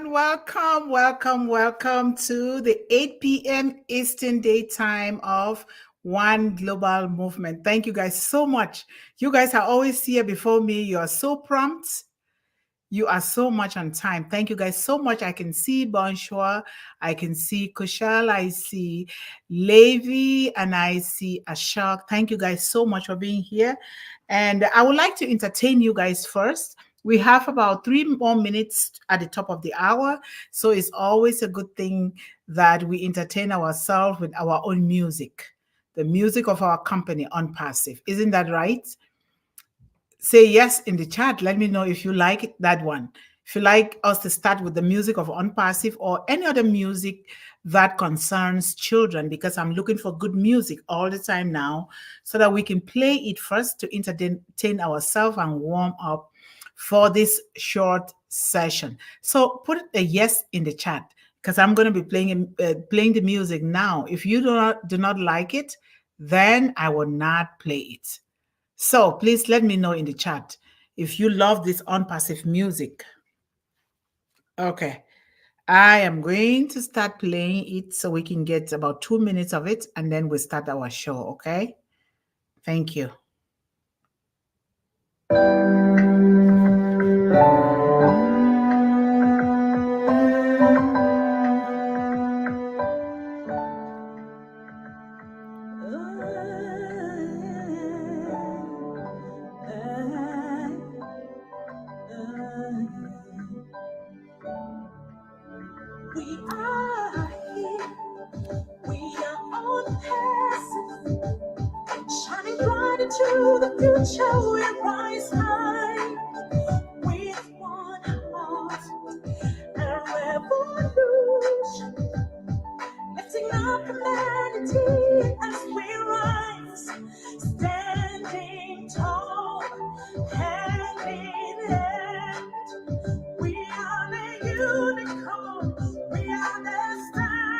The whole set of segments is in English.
Welcome, welcome, welcome to the 8 p.m. Eastern Daytime of One Global Movement. Thank you guys so much. You guys are always here before me. You are so prompt. You are so much on time. Thank you guys so much. I can see Bonjour, I can see Kushal, I see Levi, and I see Ashok. Thank you guys so much for being here. And I would like to entertain you guys first. We have about 3 more minutes at the top of the hour. So it's always a good thing that we entertain ourselves with our own music, the music of our company, Unpassive. Isn't that right? Say yes in the chat. Let me know if you like that one. If you like us to start with the music of Unpassive or any other music that concerns children, because I'm looking for good music all the time now so that we can play it first to entertain ourselves and warm up for this short session. So put a yes in the chat because I'm going to be playing the music now. If you do not like it, then I will not play it. So please let me know in the chat if you love this Unpassive music. Okay. I am going to start playing it so we can get about 2 minutes of it and then we'll start our show, okay? Thank you. We are here. We are unpassive. Shining bright into the future, we rise high with one heart and revolution, lifting up humanity as we rise, standing tall, hand in hand. We are the unicorn, we are the stars.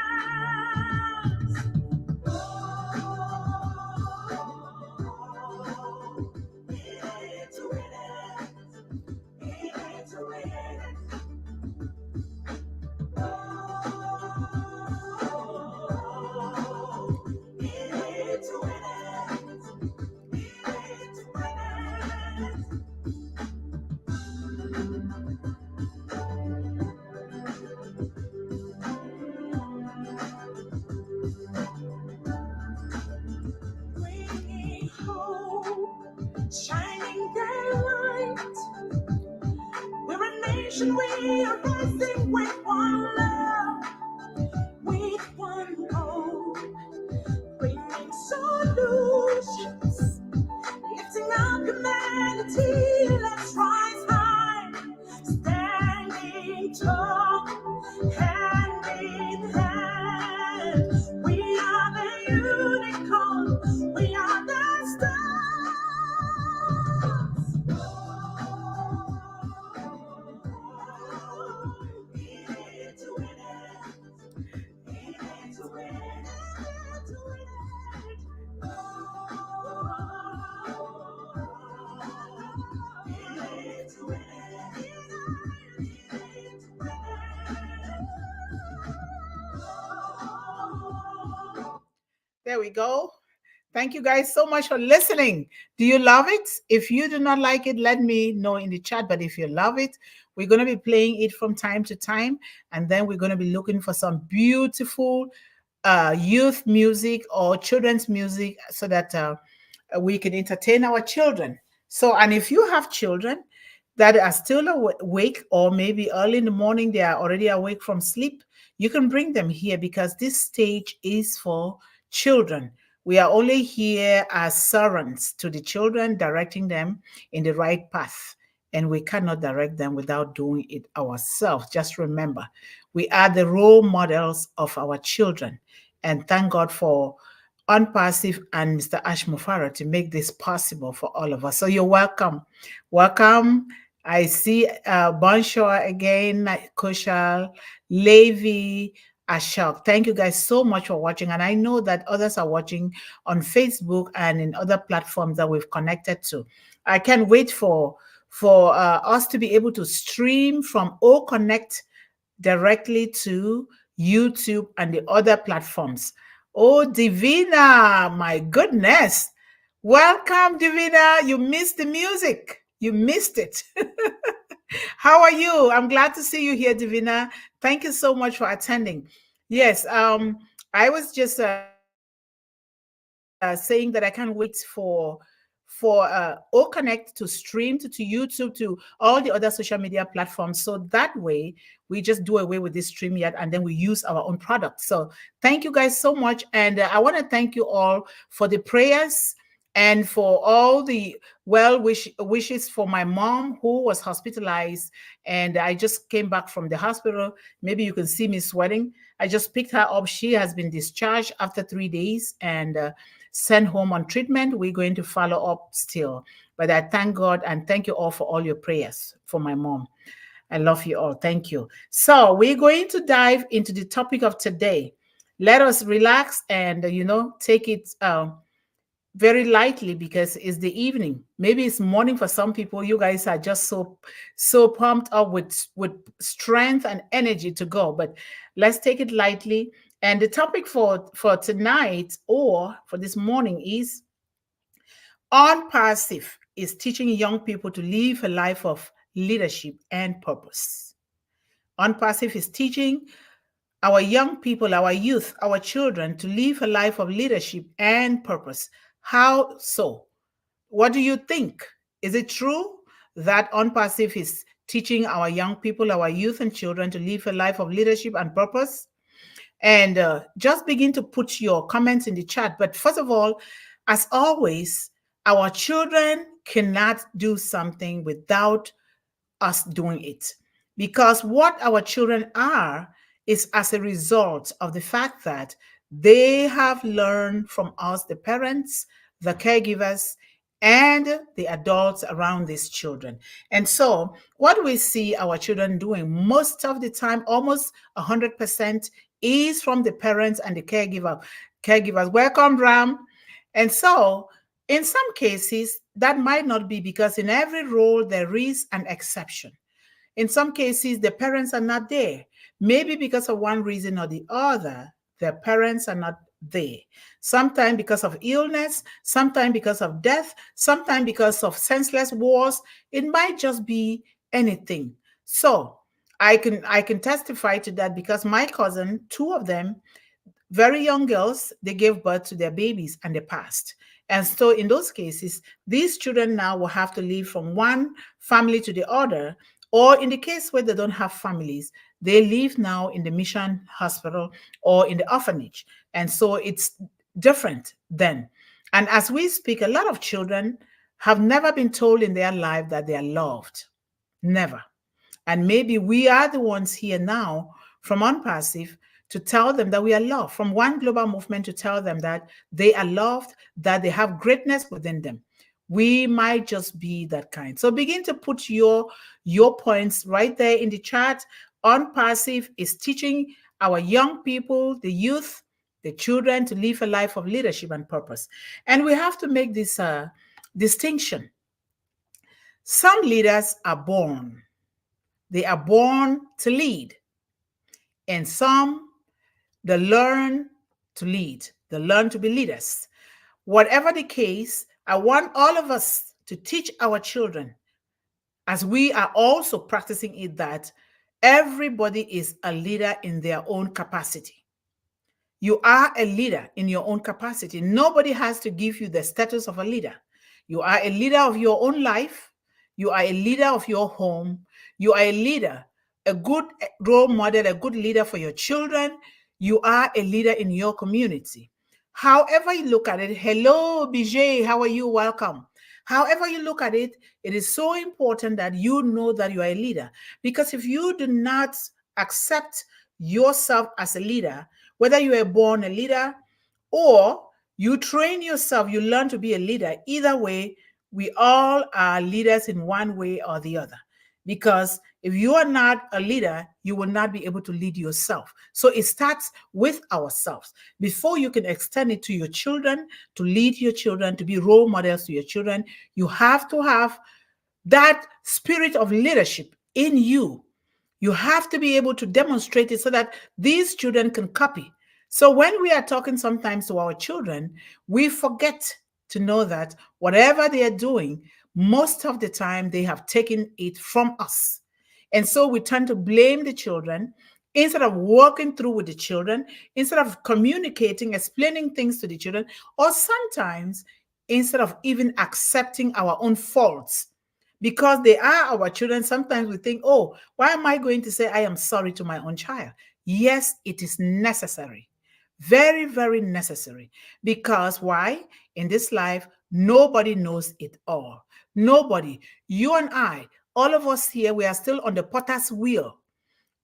It's winning, it's winning. It's winning. Bringing hope, shining their light. We're a nation, we are rising with one love, with one hope, bringing solutions, lifting up humanity. Let's rise high, standing tall, hand in hand. We are the unicorn, we are the stars. It's winning, it's winning, it's winning. It's winning. There we go. Thank you guys so much for listening. Do you love it? If you do not like it, let me know in the chat. But if you love it, we're going to be playing it from time to time. And then we're going to be looking for some beautiful youth music or children's music so that we can entertain our children. So, and if you have children that are still awake, or maybe early in the morning, they are already awake from sleep, you can bring them here because this stage is for children. We are only here as servants to the children, directing them in the right path. And we cannot direct them without doing it ourselves. Just remember, we are the role models of our children. And thank God for Unpassive and Mr. Ash Mufara to make this possible for all of us. So you're welcome. Welcome. I see Bonjour again, Kushal, Levi, Ashok. Thank you guys so much for watching. And I know that others are watching on Facebook and in other platforms that we've connected to. I can't wait for us to be able to stream from O Connect directly to YouTube and the other platforms. Oh, Divina, my goodness. Welcome, Divina. You missed the music. You missed it. How are you? I'm glad to see you here, Divina. Thank you so much for attending. Yes, I was just saying that I can't wait for O Connect to stream to YouTube to all the other social media platforms. So that way, we just do away with this stream yet, and then we use our own product. So thank you guys so much, and I want to thank you all for the prayers and for all the wishes for my mom who was hospitalized, and I just came back from the hospital. Maybe you can see me sweating. I just picked her up. She has been discharged after 3 days and sent home on treatment. We're going to follow up still. But I thank God and thank you all for all your prayers for my mom. I love you all. Thank you. So we're going to dive into the topic of today. Let us relax and, take it very lightly because it's the evening. Maybe it's morning for some people. You guys are just so pumped up with strength and energy to go. But let's take it lightly. And the topic for tonight or for this morning is ONPASSIVE is teaching young people to live a life of leadership and purpose. ONPASSIVE is teaching our young people, our youth, our children to live a life of leadership and purpose. How so? What do you think? Is it true that ONPASSIVE is teaching our young people, our youth and children to live a life of leadership and purpose? And just begin to put your comments in the chat. But first of all, as always, our children cannot do something without us doing it. Because what our children are is as a result of the fact that they have learned from us, the parents, the caregivers, and the adults around these children. And so, what we see our children doing most of the time, almost 100%, is from the parents and the caregivers. Welcome, Ram. And so, in some cases, that might not be because in every role there is an exception. In some cases, the parents are not there. Maybe because of one reason or the other, the parents are not there. Sometimes because of illness, sometimes because of death, sometimes because of senseless wars. It might just be anything. So I can testify to that because my cousin, two of them, very young girls, they gave birth to their babies and they passed. And so in those cases, these children now will have to live from one family to the other, or in the case where they don't have families, they live now in the mission hospital or in the orphanage. And so it's different then. And as we speak, a lot of children have never been told in their life that they are loved. Never. And maybe we are the ones here now from ONPASSIVE to tell them that we are loved, from One Global Movement to tell them that they are loved, that they have greatness within them. We might just be that kind. So begin to put your points right there in the chat. ONPASSIVE is teaching our young people, the youth, the children to live a life of leadership and purpose. And we have to make this distinction. Some leaders are born. They are born to lead. And some, they learn to lead. They learn to be leaders. Whatever the case, I want all of us to teach our children, as we are also practicing it, that everybody is a leader in their own capacity. You are a leader in your own capacity. Nobody has to give you the status of a leader. You are a leader of your own life. You are a leader of your home. You are a leader, a good role model, a good leader for your children. You are a leader in your community. However you look at it, hello, BJ, how are you? Welcome. However you look at it, it is so important that you know that you are a leader. Because if you do not accept yourself as a leader, whether you are born a leader or you train yourself, you learn to be a leader, either way, we all are leaders in one way or the other. Because if you are not a leader, you will not be able to lead yourself. So it starts with ourselves. Before you can extend it to your children, to lead your children, to be role models to your children, you have to have that spirit of leadership in you. You have to be able to demonstrate it so that these children can copy. So when we are talking sometimes to our children, we forget to know that whatever they are doing, most of the time they have taken it from us. And so we tend to blame the children instead of working through with the children, instead of communicating, explaining things to the children, or sometimes instead of even accepting our own faults. Because they are our children, sometimes we think, oh, why am I going to say I am sorry to my own child? Yes, it is necessary. Very, very necessary. Because why? In this life, nobody knows it all. Nobody. You and I, all of us here, we are still on the potter's wheel,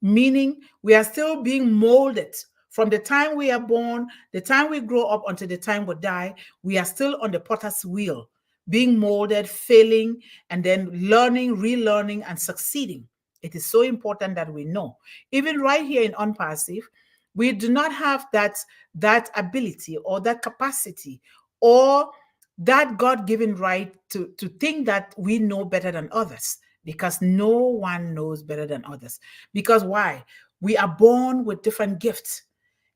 meaning we are still being molded from the time we are born, the time we grow up until the time we die. We are still on the potter's wheel, being molded, failing, and then learning, relearning, and succeeding. It is so important that we know. Even right here in Unpassive, we do not have that ability or that capacity or that God-given right to think that we know better than others, because no one knows better than others. Because why? We are born with different gifts.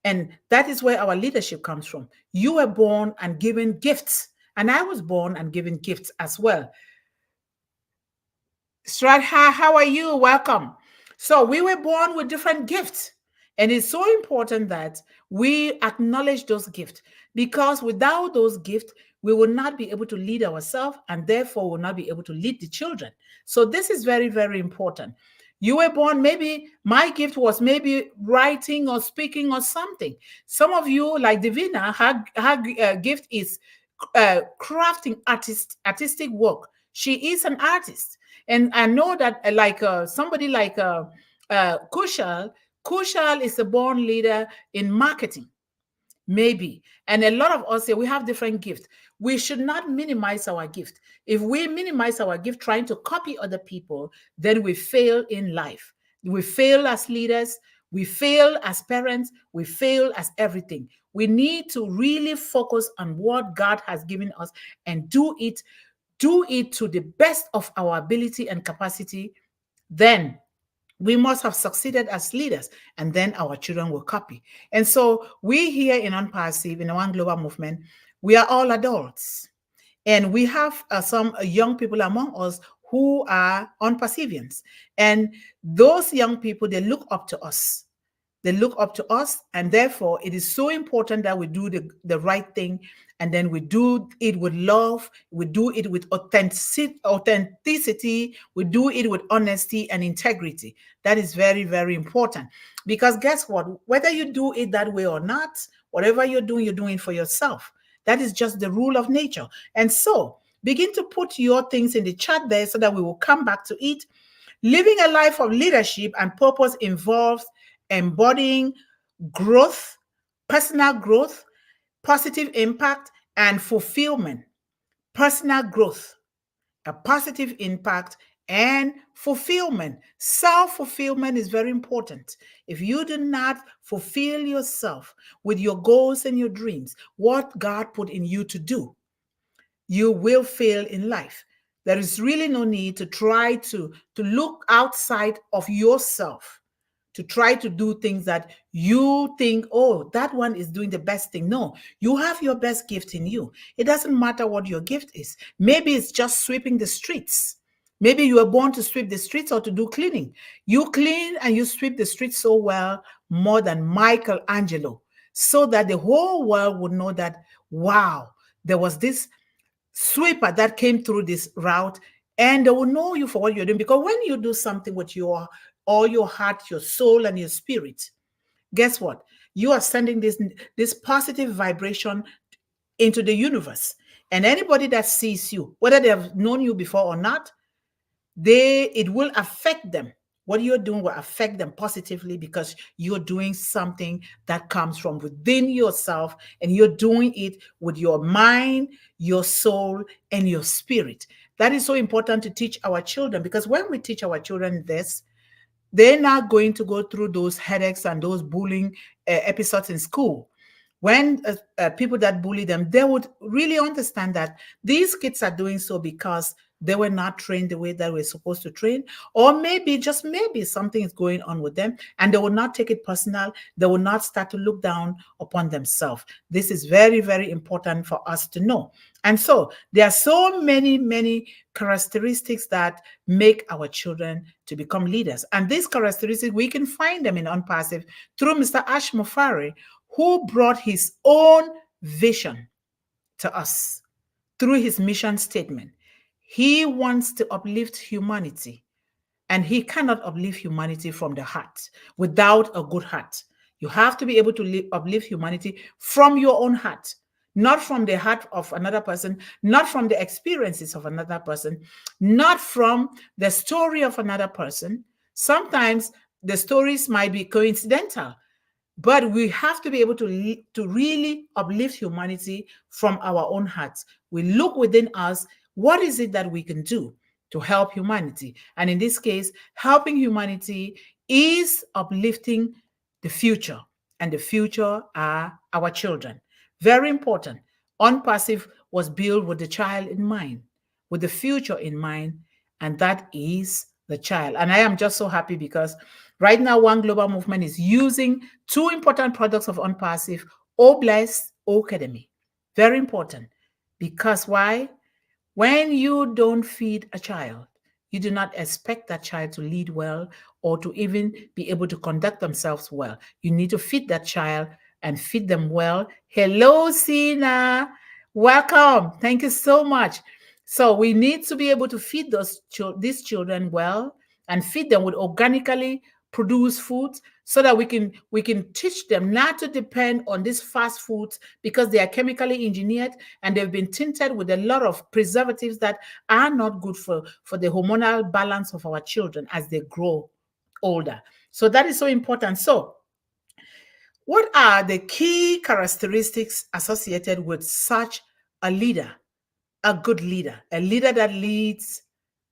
And that is where our leadership comes from. You were born and given gifts, and I was born and given gifts as well. Stradha, how are you? Welcome. So we were born with different gifts. And it's so important that we acknowledge those gifts, because without those gifts, we will not be able to lead ourselves, and therefore will not be able to lead the children. So this is very, very important. You were born, maybe my gift was maybe writing or speaking or something. Some of you, like Divina, her gift is crafting artistic work. She is an artist. And I know that like somebody like Kushal, Kushal is a born leader in marketing, maybe. And a lot of us here, we have different gifts. We should not minimize our gift. If we minimize our gift trying to copy other people, then we fail in life. We fail as leaders. We fail as parents. We fail as everything. We need to really focus on what God has given us and do it to the best of our ability and capacity. Then we must have succeeded as leaders, and then our children will copy. And so we here in Unpassive, in the One Global Movement, we are all adults. And we have some young people among us who are Unpassivians. And those young people, they look up to us. They look up to us, and therefore it is so important that we do the right thing, and then we do it with love, we do it with authenticity, we do it with honesty and integrity. That is very, very important, because guess what? Whether you do it that way or not, whatever you're doing for yourself. That is just the rule of nature. And so begin to put your things in the chat there so that we will come back to it. Living a life of leadership and purpose involves embodying growth, personal growth, positive impact, and fulfillment. Personal growth, a positive impact, and fulfillment. Self-fulfillment is very important. If you do not fulfill yourself with your goals and your dreams, what God put in you to do, you will fail in life. There is really no need to try to look outside of yourself, to try to do things that you think, oh, that one is doing the best thing. No, you have your best gift in you. It doesn't matter what your gift is. Maybe it's just sweeping the streets. Maybe you were born to sweep the streets or to do cleaning. You clean and you sweep the streets so well, more than Michelangelo, so that the whole world would know that, wow, there was this sweeper that came through this route, and they will know you for what you're doing. Because when you do something with all your heart, your soul, and your spirit, guess what? You are sending this positive vibration into the universe. And anybody that sees you, whether they have known you before or not, it will affect them. What you're doing will affect them positively, because you're doing something that comes from within yourself, and you're doing it with your mind, your soul, and your spirit. That is so important to teach our children, because when we teach our children this, they're not going to go through those headaches and those bullying episodes in school. When people that bully them, they would really understand that these kids are doing so because they were not trained the way that we're supposed to train, or maybe, just maybe, something is going on with them and they will not take it personal. They will not start to look down upon themselves. This is very, very important for us to know. And so there are so many, many characteristics that make our children to become leaders. And these characteristics, we can find them in Unpassive through Mr. Ash Mufari, who brought his own vision to us through his mission statement. He wants to uplift humanity, and he cannot uplift humanity from the heart without a good heart. You have to be able to uplift humanity from your own heart, not from the heart of another person, not from the experiences of another person, not from the story of another person. Sometimes the stories might be coincidental, but we have to be able to really uplift humanity from our own hearts. We look within us. What is it that we can do to help humanity? And in this case, helping humanity is uplifting the future. And the future are our children. Very important. Unpassive was built with the child in mind, with the future in mind, and that is the child. And I am just so happy because right now, One Global Movement is using two important products of Unpassive, O Bless, O Academy. Very important. Because why? When you don't feed a child, you do not expect that child to lead well or to even be able to conduct themselves well. You need to feed that child and feed them well. Hello, Sina. Welcome. Thank you so much. So we need to be able to feed these children well and feed them with organically produced foods so that we can teach them not to depend on these fast foods because they are chemically engineered and they've been tinted with a lot of preservatives that are not good for the hormonal balance of our children as they grow older. So that is so important. So what are the key characteristics associated with such a leader, a good leader, a leader that leads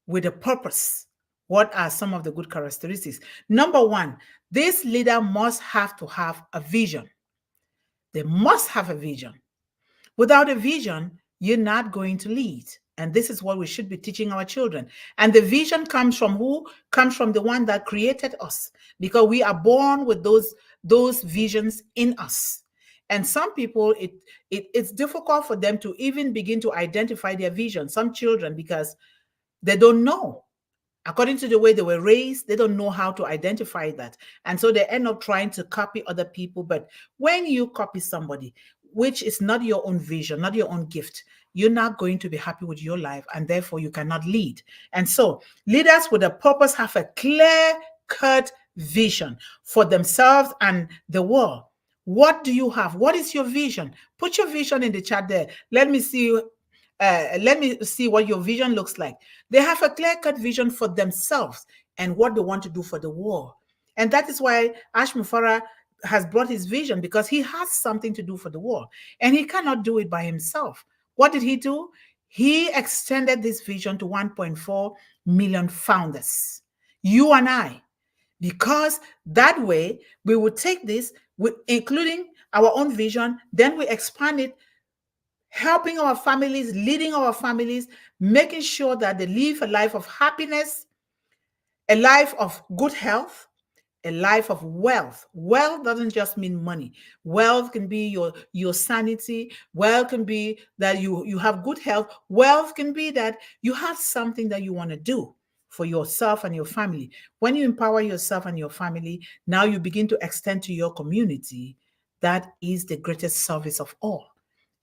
with a purpose? What are some of the good characteristics? Number one, this leader must have to have a vision. They must have a vision. Without a vision, you're not going to lead. And this is what we should be teaching our children. And the vision comes from who? Comes from the one that created us, because we are born with those visions in us. And some people, it's difficult for them to even begin to identify their vision. Some children, because they don't know. According to the way they were raised, they don't know how to identify that. And so they end up trying to copy other people. But when you copy somebody, which is not your own vision, not your own gift, you're not going to be happy with your life, and therefore you cannot lead. And so leaders with a purpose have a clear-cut vision for themselves and the world. What do you have? What is your vision? Put your vision in the chat there. Let me see what your vision looks like. They have a clear-cut vision for themselves and what they want to do for the world. And that is why Ash Mufara has brought his vision, because he has something to do for the world and he cannot do it by himself. What did he do? He extended this vision to 1.4 million founders, you and I, because that way we would take this, including our own vision, then we expand it, helping our families, leading our families, making sure that they live a life of happiness, a life of good health, a life of wealth. Wealth doesn't just mean money. Wealth can be your sanity. Wealth can be that you have good health. Wealth can be that you have something that you want to do for yourself and your family. When you empower yourself and your family, now you begin to extend to your community. That is the greatest service of all.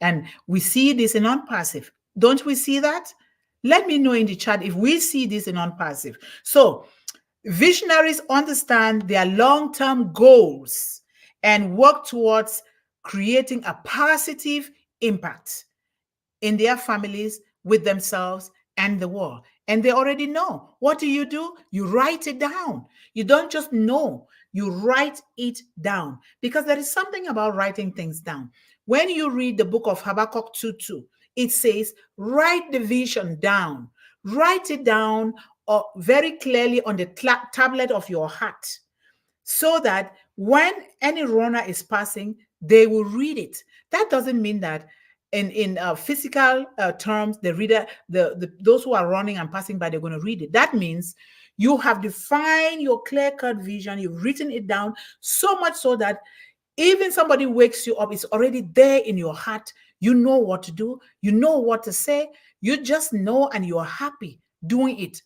And we see this in Unpassive. Don't we see that? Let me know in the chat if we see this in Unpassive. So visionaries understand their long-term goals and work towards creating a positive impact in their families, with themselves, and the world. And they already know. What do? You write it down. You don't just know, you write it down, because there is something about writing things down. When you read the book of Habakkuk 2:2, it says, write the vision down. Write it down very clearly on the tablet of your heart, so that when any runner is passing, they will read it. That doesn't mean that in physical terms, the reader, those who are running and passing by, they're going to read it. That means you have defined your clear-cut vision. You've written it down so much so that even somebody wakes you up, it's already there in your heart. You know what to do. You know what to say. You just know, and you're happy doing it.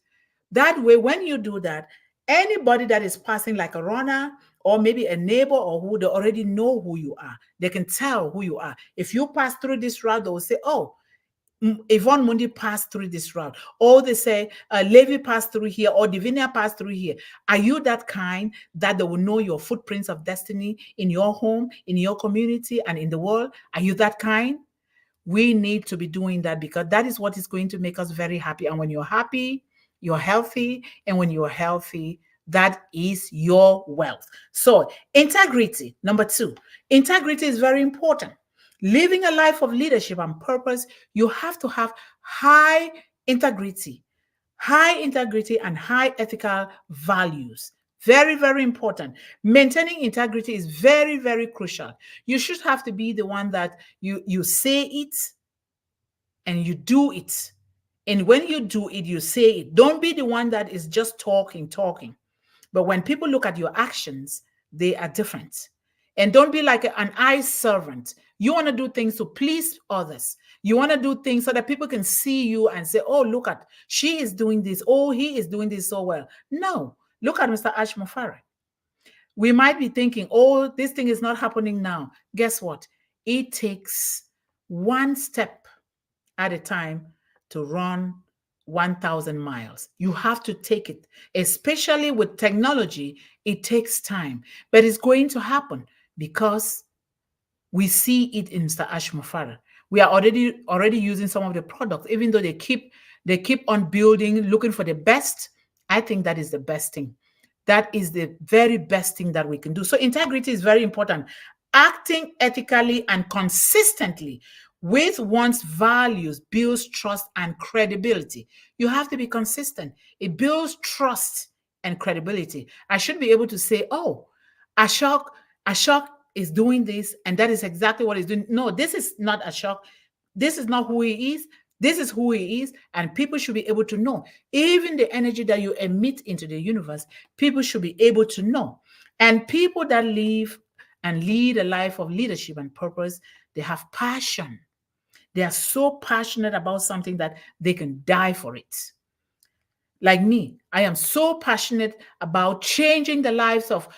That way, when you do that, anybody that is passing, like a runner or maybe a neighbor or who, they already know who you are. They can tell who you are. If you pass through this route, they will say, oh, Yvonne Mundih passed through this route. Or they say, Levi passed through here, or Divinia passed through here. Are you that kind that they will know your footprints of destiny in your home, in your community, and in the world? Are you that kind? We need to be doing that, because that is what is going to make us very happy. And when you're happy, you're healthy. And when you're healthy, that is your wealth. So integrity, number 2. Integrity is very important. Living a life of leadership and purpose, you have to have high integrity and high ethical values. Very, very important. Maintaining integrity is very, very crucial. You should have to be the one that you say it and you do it. And when you do it, you say it. Don't be the one that is just talking. But when people look at your actions, they are different. And don't be like an eye servant. You want to do things to please others. You want to do things so that people can see you and say, oh, look at, she is doing this. Oh, he is doing this so well. No, look at Mr. Ashmufari. We might be thinking, oh, this thing is not happening now. Guess what? It takes one step at a time to run 1,000 miles. You have to take it, especially with technology. It takes time, but it's going to happen because we see it in Mr. Ashmufara. We are already using some of the products, even though they keep on building, looking for the best. I think that is the best thing. That is the very best thing that we can do. So integrity is very important. Acting ethically and consistently with one's values builds trust and credibility. You have to be consistent. It builds trust and credibility. I should be able to say, oh, Ashok is doing this, and that is exactly what he's doing. No, this is not Ashok. This is not who he is. This is who he is, and people should be able to know. Even the energy that you emit into the universe, people should be able to know. And people that live and lead a life of leadership and purpose, they have passion. They are so passionate about something that they can die for it. Like me, I am so passionate about changing the lives of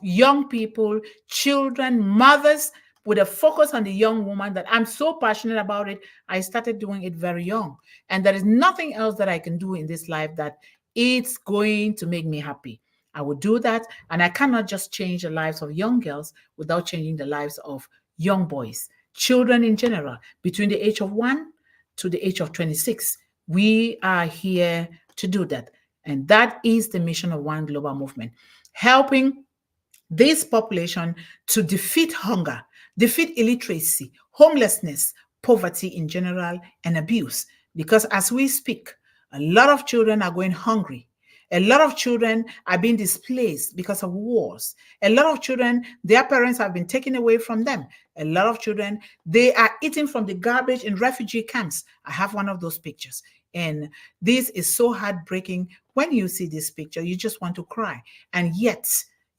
young people, children, mothers, with a focus on the young woman, that I'm so passionate about it. I started doing it very young. And there is nothing else that I can do in this life that it's going to make me happy. I will do that. And I cannot just change the lives of young girls without changing the lives of young boys, children in general, between the age of 1 to the age of 26. We are here to do that. And that is the mission of One Global Movement, helping this population to defeat hunger, defeat illiteracy, homelessness, poverty in general, and abuse. Because as we speak, a lot of children are going hungry. A lot of children are being displaced because of wars. A lot of children, their parents have been taken away from them. A lot of children, they are eating from the garbage in refugee camps. I have one of those pictures. And this is so heartbreaking. When you see this picture, you just want to cry. And yet,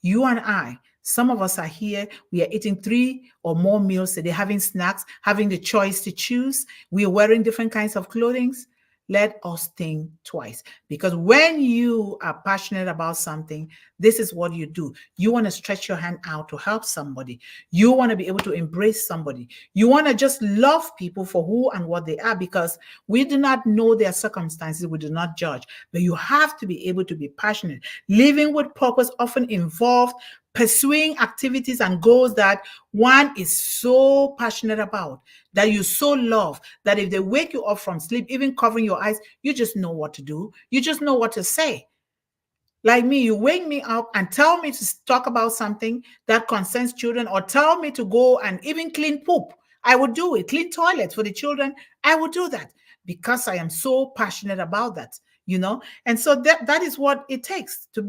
you and I, some of us are here, we are eating 3 or more meals a day, having snacks, having the choice to choose. We are wearing different kinds of clothing. Let us think twice, because when you are passionate about something, this is what you do. You want to stretch your hand out to help somebody. You want to be able to embrace somebody. You want to just love people for who and what they are, because we do not know their circumstances. We do not judge, but you have to be able to be passionate. Living with purpose often involves pursuing activities and goals that one is so passionate about, that you so love, that if they wake you up from sleep, even covering your eyes, you just know what to do. You just know what to say. Like me, you wake me up and tell me to talk about something that concerns children, or tell me to go and even clean poop. I would do it. Clean toilets for the children. I would do that because I am so passionate about that. And so that is what it takes to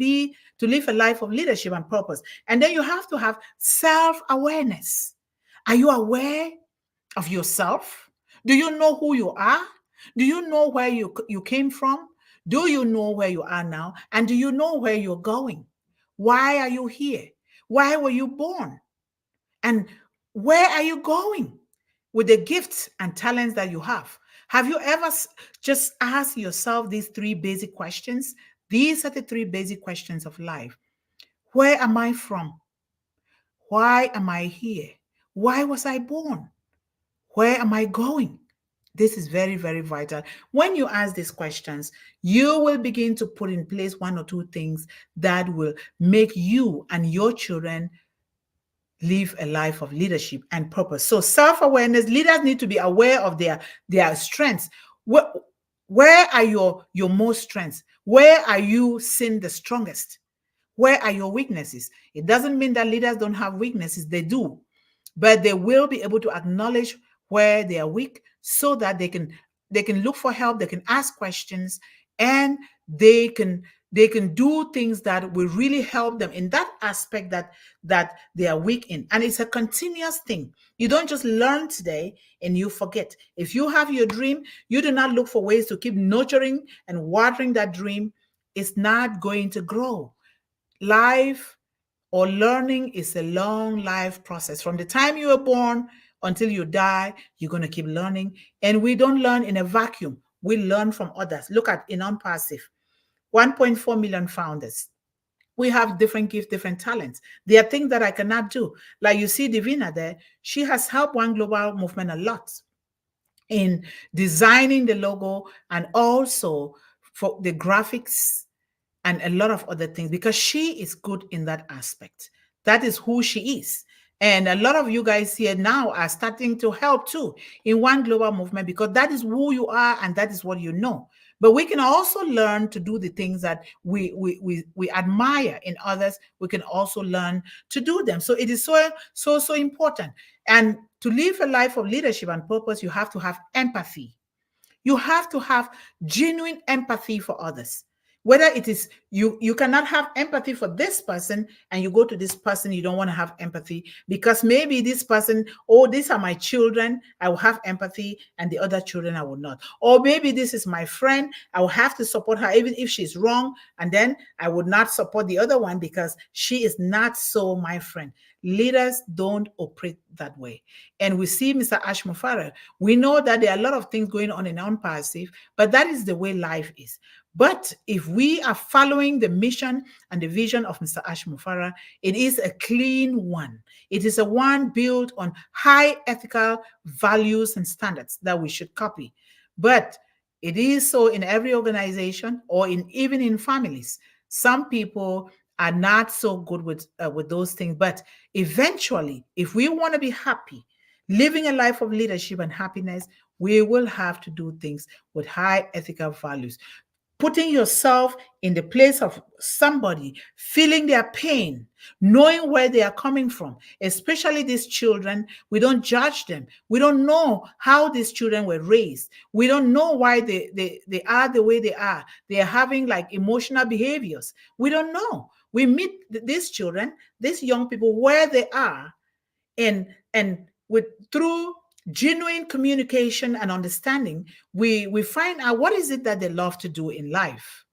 live a life of leadership and purpose. And then you have to have self-awareness. Are you aware of yourself? Do you know who you are? Do you know where you came from? Do you know where you are now? And do you know where you're going? Why are you here? Why were you born? And where are you going with the gifts and talents that you have? Have you ever just asked yourself these three basic questions? These are the three basic questions of life. Where am I from? Why am I here? Why was I born? Where am I going? This is very, very vital. When you ask these questions, you will begin to put in place one or two things that will make you and your children live a life of leadership and purpose. So self-awareness, leaders need to be aware of their strengths. Where are your most strengths? Where are you seeing the strongest? Where are your weaknesses? It doesn't mean that leaders don't have weaknesses. They do, but they will be able to acknowledge where they are weak so that they can look for help, they can ask questions, and they can they can do things that will really help them in that aspect that they are weak in. And it's a continuous thing. You don't just learn today and you forget. If you have your dream, you do not look for ways to keep nurturing and watering that dream. It's not going to grow. Life or learning is a long life process. From the time you were born until you die, you're going to keep learning. And we don't learn in a vacuum. We learn from others. Look at in Unpassive, 1.4 million founders. We have different gifts, different talents. There are things that I cannot do. Like you see Divina there, she has helped One Global Movement a lot in designing the logo and also for the graphics and a lot of other things because she is good in that aspect. That is who she is. And a lot of you guys here now are starting to help too in One Global Movement because that is who you are and that is what you know. But we can also learn to do the things that we admire in others. We can also learn to do them. So it is so important. And to live a life of leadership and purpose, you have to have empathy. You have to have genuine empathy for others. Whether it is you cannot have empathy for this person and you go to this person, you don't want to have empathy because maybe this person, oh, these are my children, I will have empathy, and the other children I will not. Or maybe this is my friend, I will have to support her even if she's wrong, and then I would not support the other one because she is not so my friend. Leaders don't operate that way. And we see Mr. Ash Mufareh. We know that there are a lot of things going on in Unpassive, but that is the way life is. But if we are following the mission and the vision of Mr. Ash Mufareh, it is a clean one. It is a one built on high ethical values and standards that we should copy. But it is so in every organization or even in families. Some people are not so good with those things. But eventually, if we want to be happy, living a life of leadership and happiness, we will have to do things with high ethical values. Putting yourself in the place of somebody, feeling their pain, knowing where they are coming from, especially these children. We don't judge them. We don't know how these children were raised. We don't know why they are the way they are. They are having like emotional behaviors. We don't know. We meet these children, these young people where they are, and with through genuine communication and understanding, we find out what is it that they love to do in life.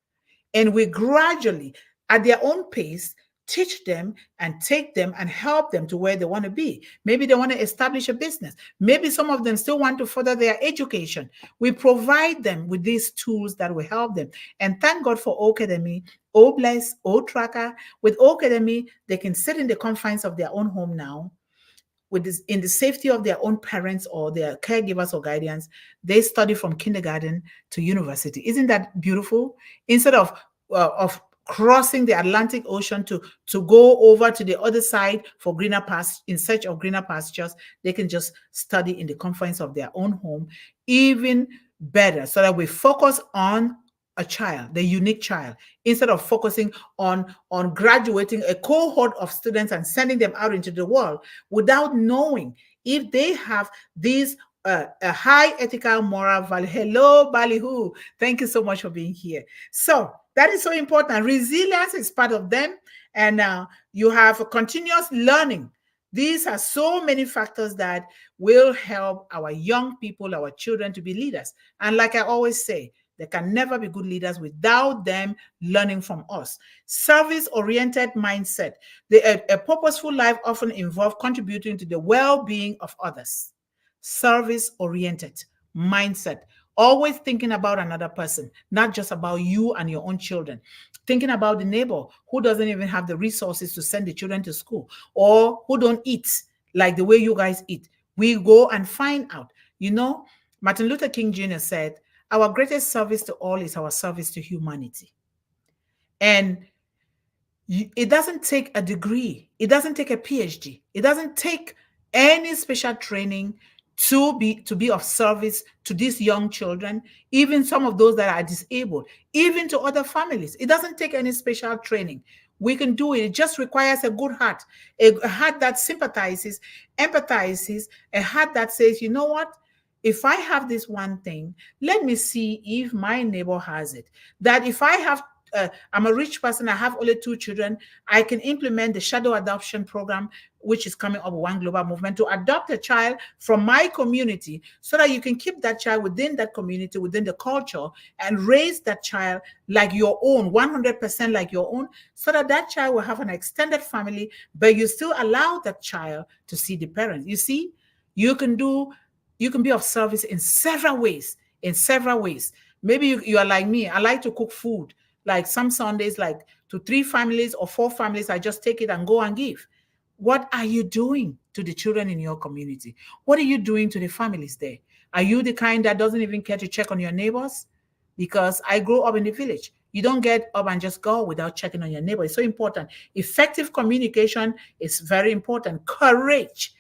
And we gradually, at their own pace, teach them and take them and help them to where they want to be. Maybe they want to establish a business. Maybe some of them still want to further their education. We provide them with these tools that will help them. And thank God for O Academy, O Bless, O Tracker. With O Academy, they can sit in the confines of their own home now with this, in the safety of their own parents or their caregivers or guardians. They study from kindergarten to university. Isn't that beautiful? Instead of crossing the Atlantic Ocean to go over to the other side for greener pastures, in search of greener pastures, they can just study in the confines of their own home. Even better, so that we focus on a child, the unique child, instead of focusing on graduating a cohort of students and sending them out into the world without knowing if they have these a high ethical moral value. Hello, Ballyhoo. Thank you so much for being here. So that is so important. Resilience is part of them. And you have a continuous learning. These are so many factors that will help our young people, our children, to be leaders. And like I always say, there can never be good leaders without them learning from us. Service-oriented mindset. A purposeful life often involves contributing to the well-being of others. Service-oriented mindset. Always thinking about another person, not just about you and your own children. Thinking about the neighbor who doesn't even have the resources to send the children to school, or who don't eat like the way you guys eat. We go and find out. Martin Luther King Jr. said, our greatest service to all is our service to humanity. And it doesn't take a degree. It doesn't take a PhD. It doesn't take any special training to be of service to these young children, even some of those that are disabled, even to other families. It doesn't take any special training. We can do it. It just requires a good heart, a heart that sympathizes, empathizes, a heart that says, you know what? If I have this one thing, let me see if my neighbor has it. That if I have I'm a rich person, I have only 2 children, I can implement the shadow adoption program, which is coming up with One Global Movement, to adopt a child from my community so that you can keep that child within that community, within the culture, and raise that child like your own, 100% like your own, so that that child will have an extended family, but you still allow that child to see the parents. You see, you can be of service in several ways, Maybe you are like me. I like to cook food. Like some Sundays, like to 3 families or 4 families, I just take it and go and give. What are you doing to the children in your community? What are you doing to the families there? Are you the kind that doesn't even care to check on your neighbors? Because I grew up in the village. You don't get up and just go without checking on your neighbor. It's so important. Effective communication is very important. Courage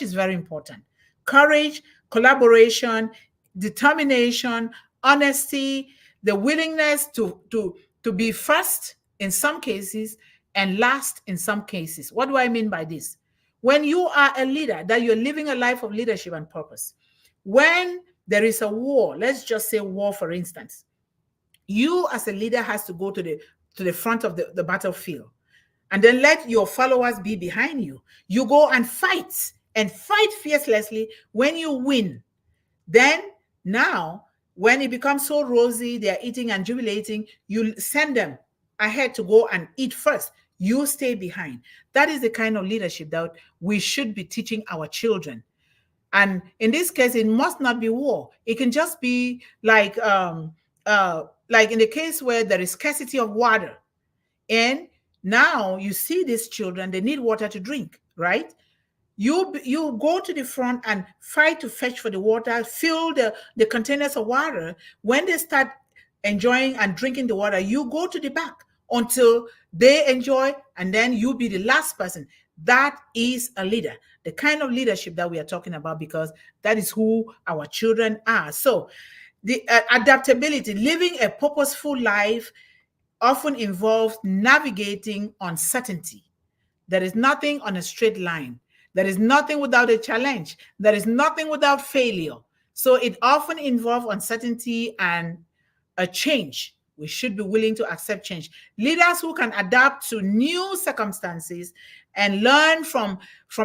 is very important. Courage, collaboration, determination, honesty, the willingness to be first in some cases and last in some cases. What do I mean by this? When you are a leader, that you're living a life of leadership and purpose. When there is a war, let's just say war, for instance, you as a leader has to go to the front of the battlefield, and then let your followers be behind you. You go and fight fiercely. When you win, then now when it becomes so rosy, they're eating and jubilating, you send them ahead to go and eat first. You stay behind. That is the kind of leadership that we should be teaching our children. And in this case, it must not be war. It can just be like in the case where there is scarcity of water. And now you see these children, they need water to drink, right? You go to the front and fight to fetch for the water, fill the containers of water. When they start enjoying and drinking the water, you go to the back until they enjoy, and then you be the last person. That is a leader, the kind of leadership that we are talking about, because that is who our children are. So the adaptability, living a purposeful life, often involves navigating uncertainty. There is nothing on a straight line. There is nothing without a challenge. There is nothing without failure. So it often involves uncertainty and a change. We should be willing to accept change. Leaders who can adapt to new circumstances and learn from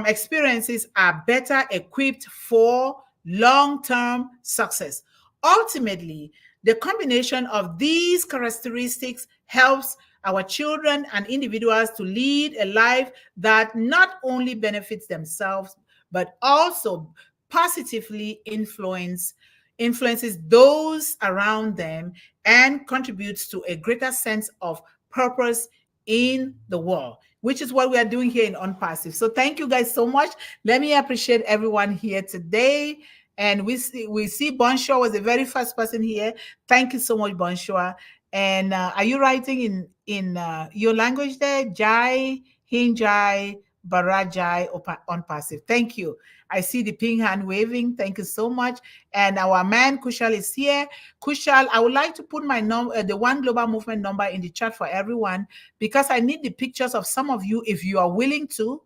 experiences are better equipped for long-term success. Ultimately, the combination of these characteristics helps our children and individuals to lead a life that not only benefits themselves, but also positively influences those around them and contributes to a greater sense of purpose in the world, which is what we are doing here in Unpassive. So thank you guys so much. Let me appreciate everyone here today. And we see Bonshua was the very first person here. Thank you so much, Bonshua. And are you writing in your language there? Jai, Hinjai, Barajai, Unpassive. Thank you. I see the pink hand waving. Thank you so much. And our man Kushal is here. Kushal, I would like to put my the One Global Movement number in the chat for everyone, because I need the pictures of some of you, if you are willing to,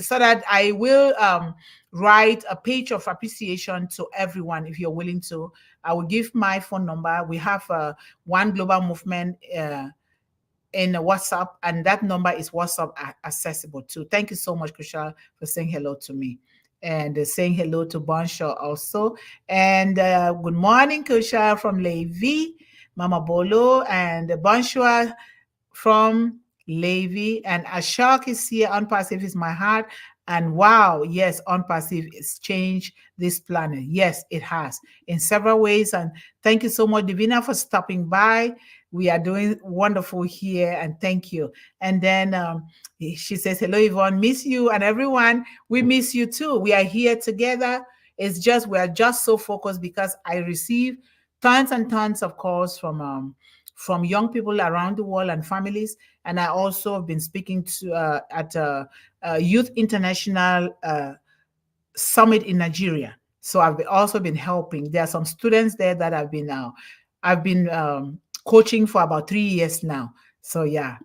so that I will write a page of appreciation to everyone. If you're willing to, I will give my phone number. We have One Global Movement in WhatsApp, and that number is WhatsApp accessible too. Thank you so much, Kushal, for saying hello to me, and saying hello to Bonshaw also. And good morning, Kushal from Levi, Mama Bolo, and Bonshaw from Levi, and Ashok is here. Unpassive is my heart. And wow, yes, Unpassive has changed this planet. Yes, it has in several ways. And thank you so much, Divina, for stopping by. We are doing wonderful here, and thank you. And then she says, hello, Yvonne, miss you. And everyone, we miss you too. We are here together. It's just, we are just so focused because I receive tons and tons of calls from young people around the world and families. And I also have been speaking to at Youth International Summit in Nigeria. So also been helping. There are some students there that I've been coaching for about 3 years now. So yeah,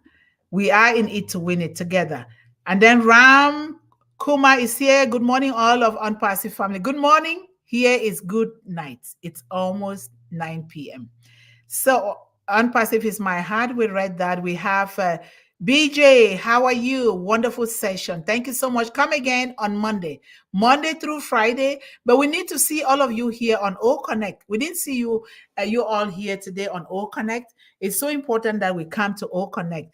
we are in it to win it together. And then Ram Kuma is here. Good morning, all of Unpassive family. Good morning. Here is good night. It's almost 9 p.m. So Unpassive is my heart. We read that. We have BJ. How are you? Wonderful session. Thank you so much. Come again on Monday through Friday. But we need to see all of you here on O Connect. We didn't see you all here today on O Connect. It's so important that we come to O Connect.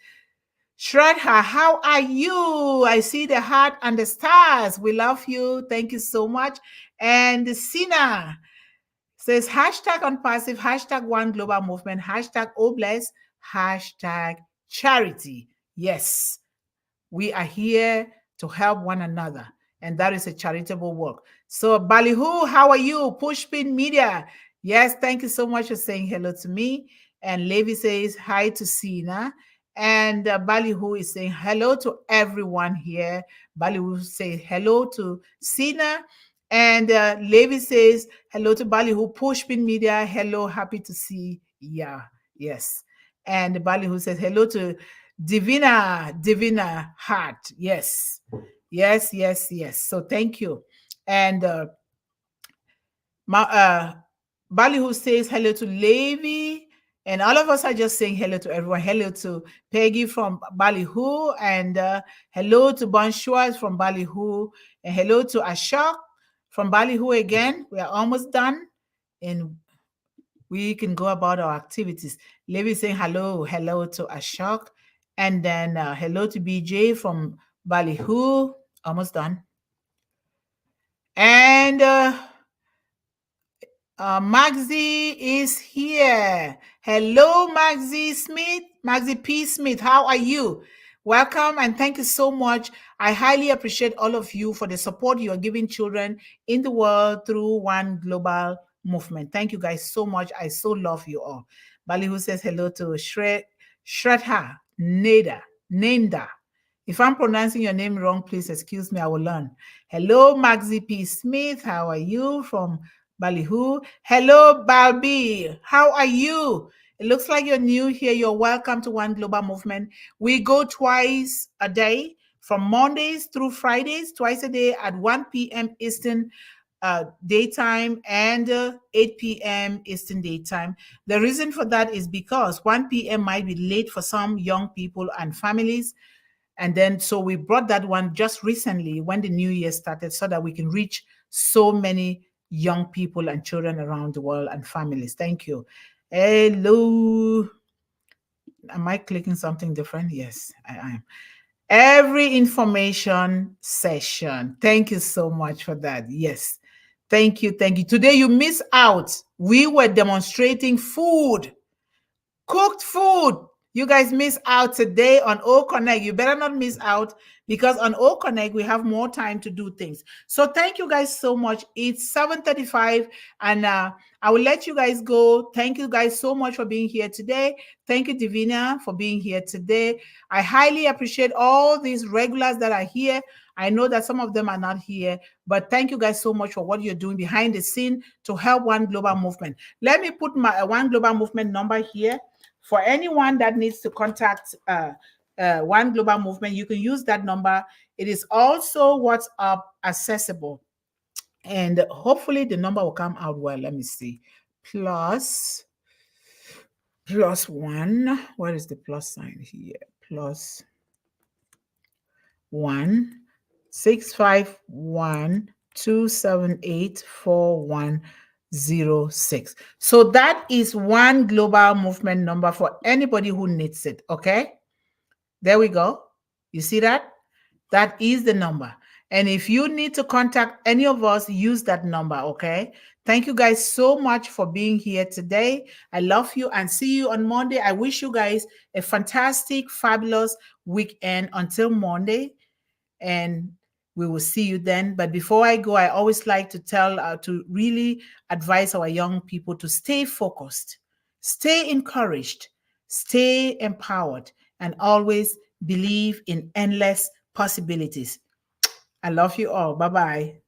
Shraddha, how are you? I see the heart and the stars. We love you. Thank you so much. And Sina says hashtag Unpassive, hashtag One Global Movement, hashtag Obless, hashtag charity. Yes, we are here to help one another, and that is a charitable work. So, Ballyhoo, how are you? Pushpin Media. Yes, thank you so much for saying hello to me. And Levi says hi to Sina. And Ballyhoo is saying hello to everyone here. Ballyhoo says hello to Sina. And Levi says hello to Ballyhoo, Pushpin Media. Hello, happy to see. Yeah, yes. And Ballyhoo says hello to Divina Heart. Yes. Yes, yes, yes. So thank you. And Ballyhoo says hello to Levi. And all of us are just saying hello to everyone. Hello to Peggy from Ballyhoo. And hello to Bonshua from Ballyhoo. And hello to Ashok from Ballyhoo again. We are almost done. And we can go about our activities. Levi saying hello to Ashok. And then hello to BJ from Ballyhoo. Almost done. And Maxie is here. Hello, Maxie Smith. Maxie P. Smith, how are you? Welcome and thank you so much. I highly appreciate all of you for the support you are giving children in the world through One Global Movement. Thank you guys so much. I so love you all. Ballyhoo says hello to Shredha Nenda. If I'm pronouncing your name wrong, please excuse me. I will learn. Hello, Maxie P. Smith. How are you? From Ballyhoo. Hello, Balbi. How are you? It looks like you're new here. You're welcome to One Global Movement. We go twice a day from Mondays through Fridays, twice a day at 1 p.m. Eastern daytime and 8 p.m. Eastern daytime. The reason for that is because 1 p.m. might be late for some young people and families. And then, so we brought that one just recently when the new year started so that we can reach so many young people and children around the world and families. Thank you. Hello. Am I clicking something different? Yes, I am. Every information session. Thank you so much for that. Yes. Thank you. Thank you. Today you miss out. We were demonstrating food, cooked food. You guys miss out today on O Connect. You better not miss out because on O Connect we have more time to do things. So thank you guys so much. It's 7:35 and I will let you guys go. Thank you guys so much for being here today. Thank you, Divina, for being here today. I highly appreciate all these regulars that are here. I know that some of them are not here, but thank you guys so much for what you're doing behind the scene to help One Global Movement. Let me put my One Global Movement number here. For anyone that needs to contact One Global Movement, you can use that number. It is also WhatsApp accessible. And hopefully the number will come out well. Let me see. Plus plus 1. Where is the plus sign here? Plus 1 651 278 4106. So that is one global movement number for anybody who needs it. Okay, there we go. You see that? That is the number. And if you need to contact any of us, use that number. Okay. Thank you guys so much for being here today. I love you and see you on Monday. I wish you guys a fantastic, fabulous weekend until Monday. And we will see you then. But before I go, I always like to to really advise our young people to stay focused, stay encouraged, stay empowered, and always believe in endless possibilities. I love you all. Bye bye.